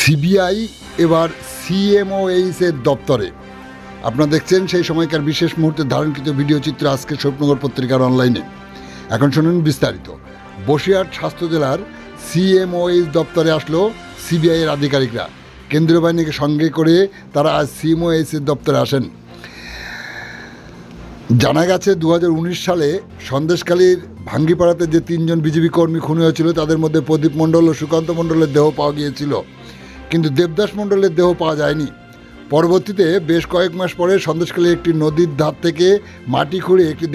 CBI এবার সিএমওএইচের দপ্তরে। আপনারা দেখছেন সেই সময়কার বিশেষ মুহূর্তে ধারণকৃত ভিডিও চিত্র আজকের স্বপ্নগর পত্রিকার অনলাইনে। এখন শুনুন বিস্তারিত। বসিরহাট স্বাস্থ্য জেলার সিএমওএইচ দপ্তরে আসলো সিবিআইয়ের আধিকারিকরা। কেন্দ্রীয় বাহিনীকে সঙ্গে করে তারা আজ সিএমওএইচের দপ্তরে আসেন। জানা গেছে 2019 সালে সন্দেশখালীর ভাঙ্গিপাড়াতে যে 3 জন বিজেপি কর্মী খুন হয়েছিল তাদের মধ্যে প্রদীপ মণ্ডল ও সুকান্ত মণ্ডলের দেহ পাওয়া গিয়েছিল, কিন্তু দেবদাস মণ্ডলের দেহ পাওয়া যায়নি। পরবর্তীতে বেশ কয়েক মাস পরে সন্দেশখালীর একটি নদীর ধার থেকে মাটি খুঁড়ে একটি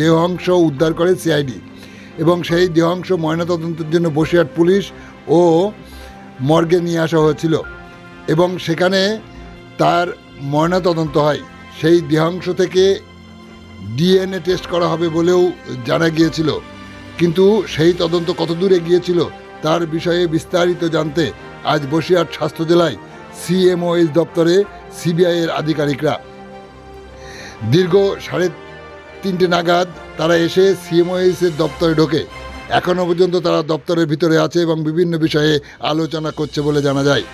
দেহাংশ উদ্ধার করে সিআইডি এবং সেই দেহাংশ ময়নাতদন্তের জন্য বসিরহাট পুলিশ ও মর্গে নিয়ে আসা হয়েছিল এবং সেখানে তার ময়নাতদন্ত হয়। সেই দেহাংশ থেকে ডিএনএ টেস্ট করা হবে বলেও জানা গিয়েছিল, কিন্তু সেই তদন্ত কতদূর এগিয়েছিল তার বিষয়ে বিস্তারিত জানতে আজ বসিরহাট স্বাস্থ্য জেলায় সিএমওএইচ দপ্তরে সিবিআইয়ের আধিকারিকরা। দীর্ঘ 3:30 নাগাদ তারা এসে সিএমওএইচের দপ্তরে ঢোকে। এখনও পর্যন্ত তারা দপ্তরের ভিতরে আছে এবং বিভিন্ন বিষয়ে আলোচনা করছে বলে জানা যায়।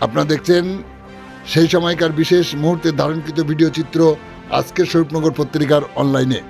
আপনারা দেখছেন সেই সময়কার বিশেষ মুহূর্তে ধারণকৃত ভিডিও চিত্র আজকের স্বরূপনগর পত্রিকার অনলাইনে।